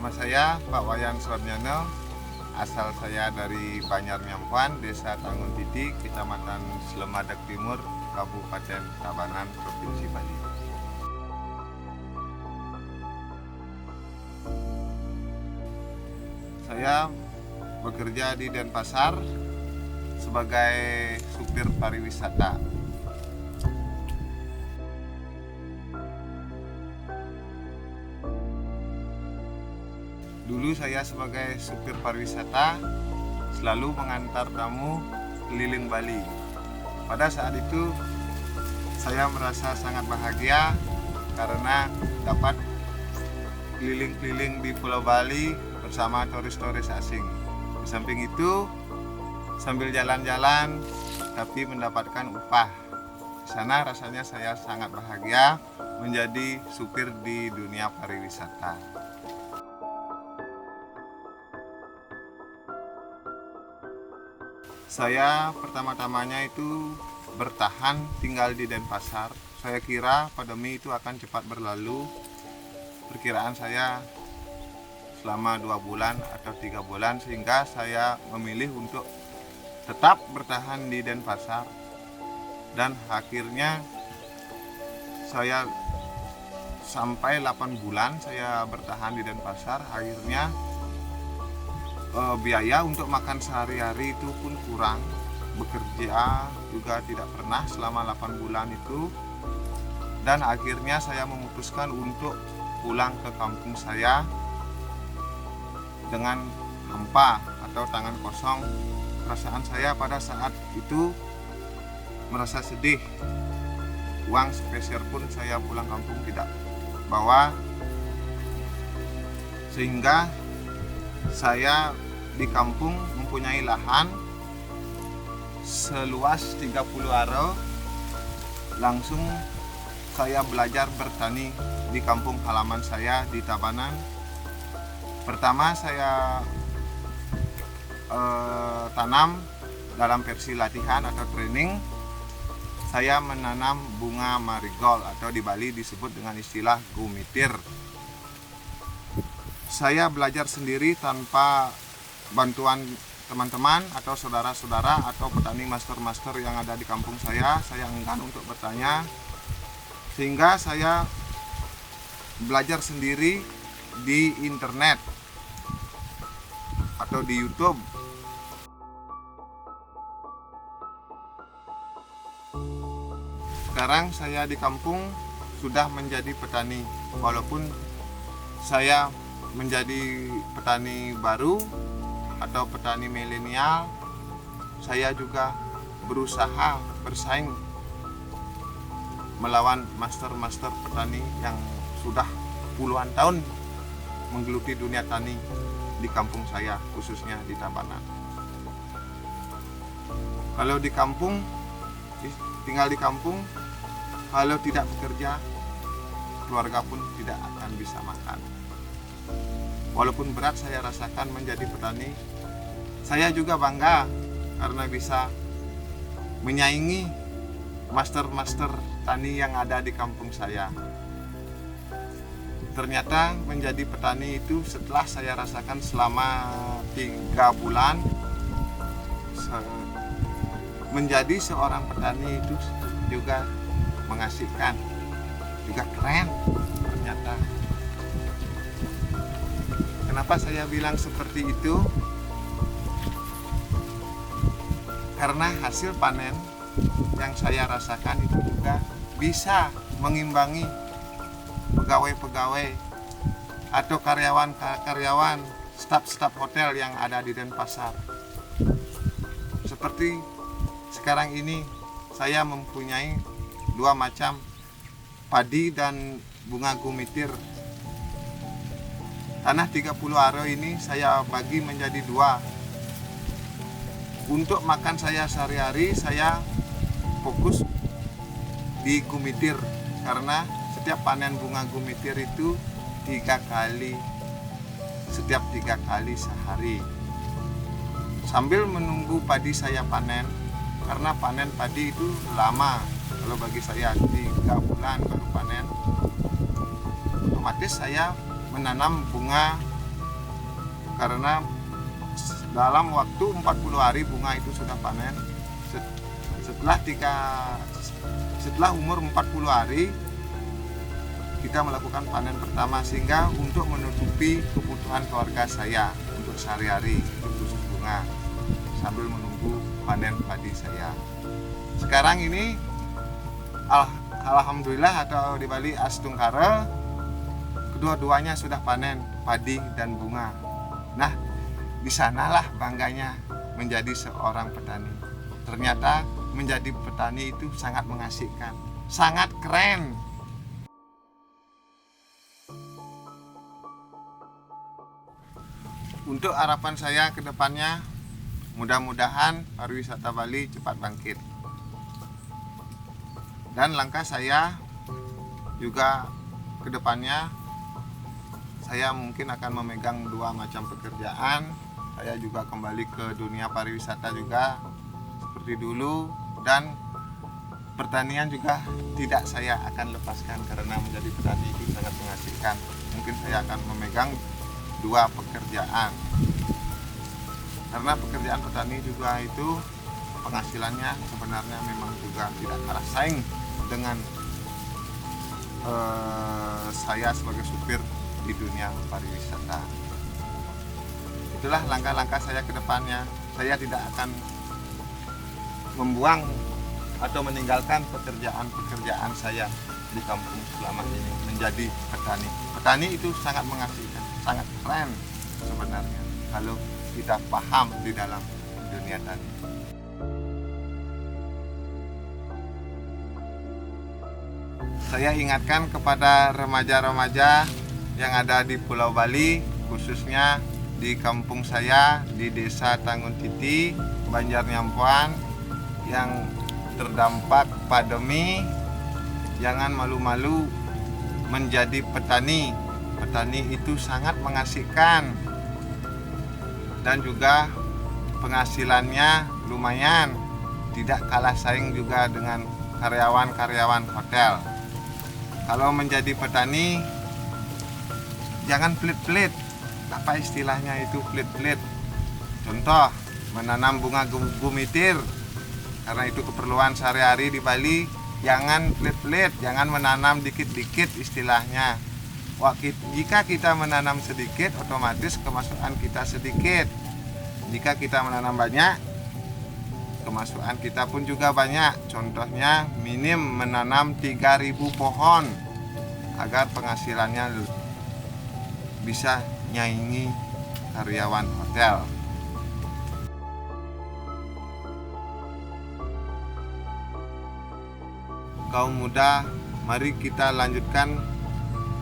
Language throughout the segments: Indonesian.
Nama saya Pak Wayan Suarnyono, asal saya dari Banjar Nyampuan, Desa Tangun Titi, Kecamatan Slemadeg Timur, Kabupaten Tabanan, Provinsi Bali. Saya bekerja di Denpasar sebagai supir pariwisata. Dulu saya sebagai supir pariwisata selalu mengantar tamu keliling Bali. Pada saat itu saya merasa sangat bahagia karena dapat keliling-keliling di Pulau Bali bersama turis-turis asing. Di samping itu sambil jalan-jalan tapi mendapatkan upah. Di sana rasanya saya sangat bahagia menjadi supir di dunia pariwisata. Saya pertama-tamanya itu bertahan tinggal di Denpasar. Saya kira pandemi itu akan cepat berlalu. Perkiraan saya selama 2 bulan atau 3 bulan, sehingga saya memilih untuk tetap bertahan di Denpasar. Dan akhirnya saya sampai 8 bulan saya bertahan di Denpasar. Akhirnya biaya untuk makan sehari-hari itu pun kurang. Bekerja juga tidak pernah selama 8 bulan itu. Dan akhirnya saya memutuskan untuk pulang ke kampung saya dengan hampa atau tangan kosong. Perasaan saya pada saat itu merasa sedih. Uang sepeser pun saya pulang kampung tidak bawa, sehingga saya di kampung mempunyai lahan seluas 30 aro. Langsung saya belajar bertani di kampung halaman saya di Tabanan. Pertama saya tanam dalam versi latihan atau training. Saya menanam bunga marigold atau di Bali disebut dengan istilah gumitir. Saya belajar sendiri tanpa bantuan teman-teman atau saudara-saudara atau petani master-master yang ada di kampung saya. Saya enggan untuk bertanya, sehingga saya belajar sendiri di internet atau di YouTube. Sekarang saya di kampung sudah menjadi petani, walaupun saya menjadi petani baru atau petani milenial. Saya juga berusaha bersaing melawan master-master petani yang sudah puluhan tahun menggeluti dunia tani di kampung saya, khususnya di Tabanan. Kalau di kampung, tinggal di kampung, kalau tidak bekerja, keluarga pun tidak akan bisa makan. Walaupun berat saya rasakan menjadi petani, saya juga bangga karena bisa menyaingi master-master tani yang ada di kampung saya. Ternyata menjadi petani itu setelah saya rasakan selama 3 bulan, menjadi seorang petani itu juga mengasihkan, juga keren ternyata. Kenapa saya bilang seperti itu? Karena hasil panen yang saya rasakan itu juga bisa mengimbangi pegawai-pegawai atau karyawan-karyawan, staf-staf hotel yang ada di Denpasar. Seperti sekarang ini saya mempunyai 2 macam padi dan bunga gumitir. Tanah 30 aro ini saya bagi menjadi 2. Untuk makan saya sehari-hari saya fokus di gumitir, karena setiap panen bunga gumitir itu 3 kali, setiap 3 kali sehari. Sambil menunggu padi saya panen, karena panen padi itu lama. Kalau bagi saya 3 bulan baru panen. Otomatis saya menanam bunga karena dalam waktu 40 hari bunga itu sudah panen. Setelah umur 40 hari kita melakukan panen pertama, sehingga untuk menutupi kebutuhan keluarga saya untuk sehari-hari khusus bunga sambil menunggu panen padi saya. Sekarang ini alhamdulillah atau di Bali Astungkara, kedua-duanya sudah panen padi dan bunga. Nah, di sanalah bangganya menjadi seorang petani. Ternyata menjadi petani itu sangat mengasihkan, sangat keren. Untuk harapan saya ke depannya, mudah-mudahan pariwisata Bali cepat bangkit. Dan langkah saya juga ke depannya, saya mungkin akan memegang 2 macam pekerjaan. Saya juga kembali ke dunia pariwisata juga seperti dulu, dan pertanian juga tidak saya akan lepaskan karena menjadi petani itu sangat mengasihkan. Mungkin saya akan memegang 2 pekerjaan, karena pekerjaan petani juga itu penghasilannya sebenarnya memang juga tidak kalah saing dengan saya sebagai supir di dunia pariwisata. Itulah langkah-langkah saya ke depannya. Saya tidak akan membuang atau meninggalkan pekerjaan saya di kampung selama ini menjadi petani. Petani itu sangat mengasihkan, sangat keren sebenarnya kalau kita paham di dalam dunia tani. Saya ingatkan kepada remaja-remaja yang ada di Pulau Bali, khususnya di kampung saya di Desa Tanguntiti, Banjarnyampuan, yang terdampak pandemi, jangan malu-malu menjadi petani. Petani itu sangat mengasihkan dan juga penghasilannya lumayan, tidak kalah saing juga dengan karyawan-karyawan hotel. Kalau menjadi petani, jangan pelit-pelit. Apa istilahnya itu pelit-pelit? Contoh, menanam bunga gumitir, karena itu keperluan sehari-hari di Bali. Jangan pelit-pelit, jangan menanam dikit-dikit istilahnya. Jika kita menanam sedikit, otomatis kemasukan kita sedikit. Jika kita menanam banyak, kemasukan kita pun juga banyak. Contohnya, minim menanam 3.000 pohon agar penghasilannya bisa nyaingi karyawan hotel. Kaum muda, mari kita lanjutkan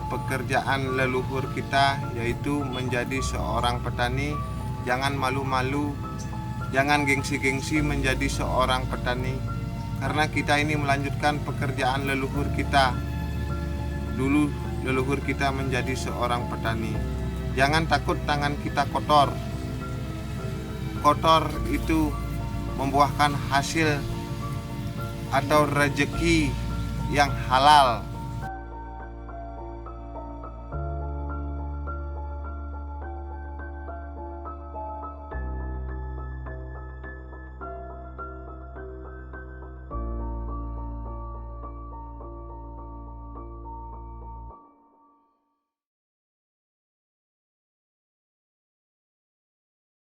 pekerjaan leluhur kita, yaitu menjadi seorang petani. Jangan malu-malu, jangan gengsi-gengsi menjadi seorang petani, karena kita ini melanjutkan pekerjaan leluhur kita. Dulu leluhur kita menjadi seorang petani. Jangan takut tangan kita kotor. Kotor itu membuahkan hasil atau rezeki yang halal.